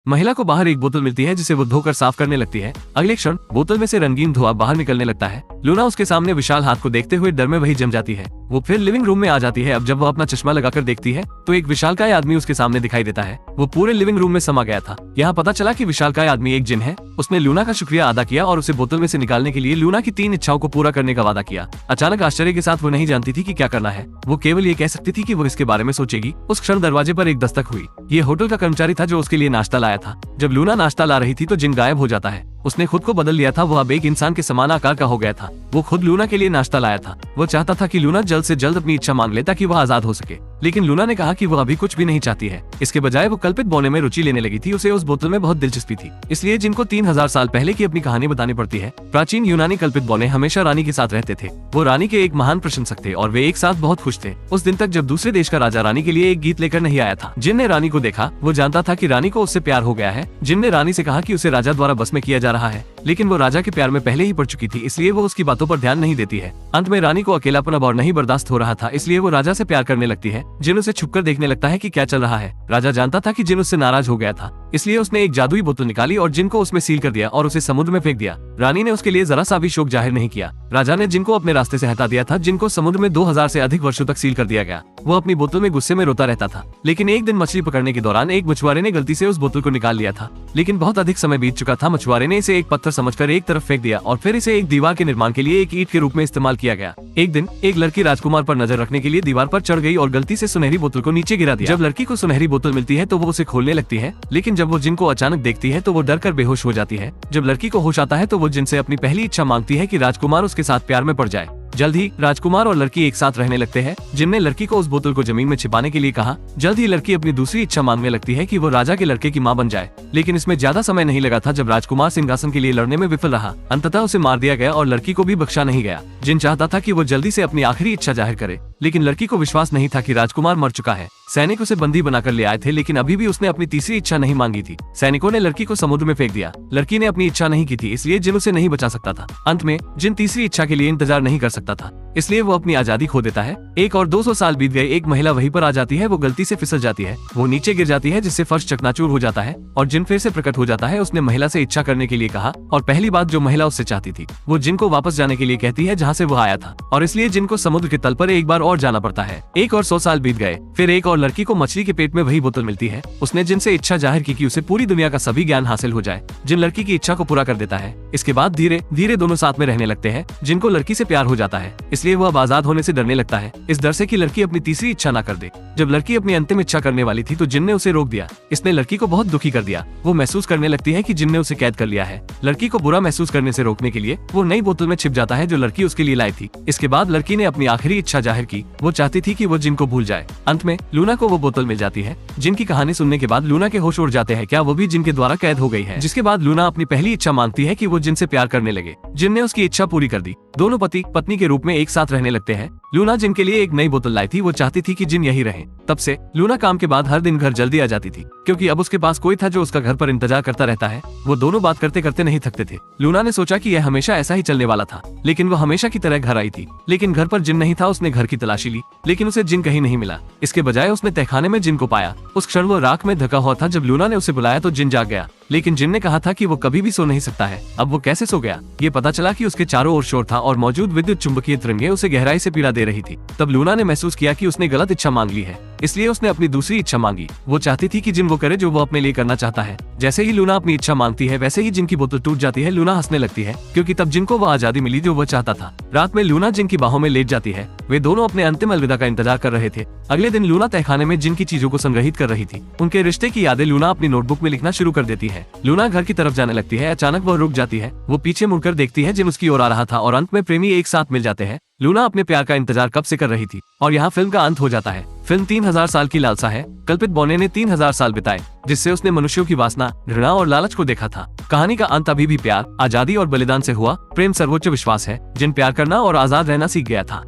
महिला को बाहर एक बोतल मिलती है जिसे वो धोकर साफ करने लगती है। अगले क्षण बोतल में से रंगीन धुआं बाहर निकलने लगता है। लूना उसके सामने विशाल हाथ को देखते हुए डर में वही जम जाती है। वो फिर लिविंग रूम में आ जाती है। अब जब वो अपना चश्मा लगाकर देखती है तो एक विशालकाय आदमी उसके सामने दिखाई देता है। वो पूरे लिविंग रूम में समा गया था। यहाँ पता चला कि विशालकाय आदमी एक जिन है। उसने लूना का शुक्रिया अदा किया और उसे बोतल में से निकालने के लिए लूना की 3 इच्छाओं को पूरा करने का वादा किया। अचानक आश्चर्य के साथ वो नहीं जानती थी कि क्या करना है। वो केवल ये कह सकती थी कि वो इसके बारे में सोचेगी। उस क्षण दरवाजे पर एक दस्तक हुई। ये होटल का कर्मचारी था जो उसके लिए नाश्ता लाया था। जब लूना नाश्ता ला रही थी तो जिन गायब हो जाता है। उसने खुद को बदल लिया था। वो अब एक इंसान के समान आकार का हो गया था। वो खुद लूना के लिए नाश्ता लाया था। वो चाहता था कि लूना जल्द से जल्द अपनी इच्छा मांग ले ताकि वह आजाद हो सके, लेकिन लूना ने कहा कि वो अभी कुछ भी नहीं चाहती है। इसके बजाय वो कल्पित बोने में रुचि लेने लगी थी। उसे उस बोतल में बहुत दिलचस्पी थी, इसलिए जिनको 3000 साल पहले की अपनी कहानी बतानी पड़ती है। प्राचीन यूनानी कल्पित बोने हमेशा रानी के साथ रहते थे। वो रानी के एक महान प्रशंसक थे और वे एक साथ बहुत खुश थे, उस दिन तक जब दूसरे देश का राजा रानी के लिए एक गीत लेकर नहीं आया था। जिन ने रानी को देखा वो जानता था कि रानी को उससे प्यार हो गया है। जिन ने रानी से कहा कि उसे राजा द्वारा बस में किया जा रहा है, लेकिन वो राजा के प्यार में पहले ही पड़ चुकी थी, इसलिए वो उसकी बातों पर ध्यान नहीं देती है। अंत में रानी को अकेलापन अब और नहीं बर्दाश्त हो रहा था, इसलिए वो राजा से प्यार करने लगती है। जिन उसे छुपकर देखने लगता है कि क्या चल रहा है। राजा जानता था कि जिन उससे नाराज हो गया था, इसलिए उसने एक जादुई बोतल निकाली और जिन को उसमें सील कर दिया और उसे समुद्र में फेंक दिया। रानी ने उसके लिए जरा सा भी शोक जाहिर नहीं किया। राजा ने जिन को अपने रास्ते से हटा दिया था। जिन को समुद्र में 2000 से अधिक वर्षों तक सील कर दिया गया। वो अपनी बोतल में गुस्से में रोता रहता था। लेकिन एक दिन मछली पकड़ने के दौरान एक मछुआरे ने गलती से उस बोतल को निकाल लिया था, लेकिन बहुत अधिक समय बीत चुका था। मछुआरे ने इसे एक पत्थर समझकर एक तरफ फेंक दिया और फिर इसे एक दीवार के निर्माण के लिए एक ईंट के रूप में इस्तेमाल किया गया। एक दिन एक लड़की राजकुमार पर नजर रखने के लिए दीवार पर चढ़ गई और गलती से सुनहरी बोतल को नीचे गिरा दिया। जब लड़की को सुनहरी बोतल मिलती है तो वो उसे खोलने लगती है, लेकिन जब वो जिन को अचानक देखती है तो वो डर कर बेहोश हो जाती है। जब लड़की को होश आता है तो वो जिन से अपनी पहली इच्छा मांगती है कि राजकुमार उसके साथ प्यार में पड़ जाए। जल्द ही राजकुमार और लड़की एक साथ रहने लगते हैं। जिन ने लड़की को उस बोतल को जमीन में छिपाने के लिए कहा। जल्द ही लड़की अपनी दूसरी इच्छा मांगने लगती है कि वो राजा के लड़के की मां बन जाए, लेकिन इसमें ज्यादा समय नहीं लगा था। जब राजकुमार सिंहासन के लिए लड़ने में विफल रहा, अंततः उसे मार दिया गया और लड़की को भी बख्शा नहीं गया। जिन चाहता था कि वो जल्दी से अपनी आखिरी इच्छा जाहिर करे, लेकिन लड़की को विश्वास नहीं था कि राजकुमार मर चुका है। सैनिक उसे बंदी बनाकर ले आए थे, लेकिन अभी भी उसने अपनी तीसरी इच्छा नहीं मांगी थी। सैनिकों ने लड़की को समुद्र में फेंक दिया। लड़की ने अपनी इच्छा नहीं की थी, इसलिए जिन उसे नहीं बचा सकता था। अंत में जिन तीसरी इच्छा के लिए इंतजार नहीं कर सकता था, इसलिए वो अपनी आजादी खो देता है। 1 और 200 साल बीत गए। एक महिला वहीं पर आ जाती है। वो गलती से फिसल जाती है। वो नीचे गिर जाती है, जिससे फर्श चकनाचूर हो जाता है और जिन फिर से प्रकट हो जाता है। उसने महिला से इच्छा करने के लिए कहा और पहली बात जो महिला उससे चाहती थी वो जिन को वापस जाने के लिए कहती है जहाँ से वो आया था, और इसलिए जिन को समुद्र के तल पर एक बार और जाना पड़ता है। 1 और 100 साल बीत गए। फिर एक और लड़की को मछली के पेट में वही बोतल मिलती है। उसने जिन से इच्छा जाहिर की कि उसे पूरी दुनिया का सभी ज्ञान हासिल हो जाए। जिन लड़की की इच्छा को पूरा कर देता है। इसके बाद धीरे धीरे दोनों साथ में रहने लगते हैं। जिनको लड़की से प्यार हो जाता है, इसलिए वो अब आजाद होने से डरने लगता है, इस डर से कि लड़की अपनी तीसरी इच्छा ना कर दे। जब लड़की अपनी अंतिम इच्छा करने वाली थी तो जिन ने उसे रोक दिया। इसने लड़की को बहुत दुखी कर दिया। वो महसूस करने लगती है कि जिन ने उसे कैद कर लिया है। लड़की को बुरा महसूस करने से रोकने के लिए वो नई बोतल में छिप जाता है जो लड़की उसके लिए लाई थी। इसके बाद लड़की ने अपनी आखिरी इच्छा जाहिर की। वो चाहती थी कि वो जिन को भूल जाए। अंत में लूना को वो बोतल मिल जाती है। जिन की कहानी सुनने के बाद लूना के होश उड़ जाते हैं। क्या वो भी जिन के द्वारा कैद हो गई है? जिसके बाद लूना अपनी पहली इच्छा मांगती है कि वो जिन से प्यार करने लगे। जिन ने उसकी इच्छा पूरी कर दी। दोनों पति पत्नी के रूप में एक साथ रहने लगते हैं। लूना जिन के लिए एक नई बोतल लाई थी। वो चाहती थी कि जिन यही रहे। तब से लूना काम के बाद हर दिन घर जल्दी आ जाती थी, क्योंकि अब उसके पास कोई था जो उसका घर पर इंतजार करता रहता है। वो दोनों बात करते करते नहीं थकते थे। लूना ने सोचा कि यह हमेशा ऐसा ही चलने वाला था, लेकिन वो हमेशा की तरह घर आई थी। लेकिन घर पर जिन नहीं था। उसने घर की तलाशी ली, लेकिन उसे जिन कहीं नहीं मिला। इसके बजाय उसने तहखाने में जिन को पाया। उस क्षण वो राख में ढका हुआ था। जब लूना ने उसे बुलाया तो जिन जाग गया, लेकिन जिन ने कहा था कि वो कभी भी सो नहीं सकता है। अब वो कैसे सो गया? ये पता चला कि उसके चारों ओर शोर था और मौजूद विद्युत चुंबकीय तरंगें उसे गहराई से पीड़ा दे रही थी। तब लूना ने महसूस किया कि उसने गलत इच्छा मांग ली है, इसलिए उसने अपनी दूसरी इच्छा मांगी। वो चाहती थी कि जिन वो करे जो वो अपने लिए करना चाहता है। जैसे ही लूना अपनी इच्छा मांगती है, वैसे ही जिन की बोतल टूट जाती है। लूना हंसने लगती है, क्योंकि तब जिन को वो आजादी मिली जो वो चाहता था। रात में लूना जिन की बाहों में लेट जाती है। वे दोनों अपने अंतिम अलविदा का इंतजार कर रहे थे। अगले दिन लूना तहखाने में जिन की चीजों को संग्रहित कर रही थी। उनके रिश्ते की यादें लूना अपनी नोटबुक में लिखना शुरू कर देती है। लूना घर की तरफ जाने लगती है। अचानक वह रुक जाती है। वो पीछे मुड़कर देखती है। जिन उसकी ओर आ रहा था और अंत में प्रेमी एक साथ मिल जाते हैं। लूना अपने प्यार का इंतजार कब से कर रही थी और यहाँ फिल्म का अंत हो जाता है। फिल्म 3000 साल की लालसा है। कल्पित बोने ने 3000 साल बिताए, जिससे उसने मनुष्यों की वासना, घृणा और लालच को देखा था। कहानी का अंत अभी भी प्यार, आजादी और बलिदान से हुआ। प्रेम सर्वोच्च विश्वास है। जिन प्यार करना और आजाद रहना सीख गया था।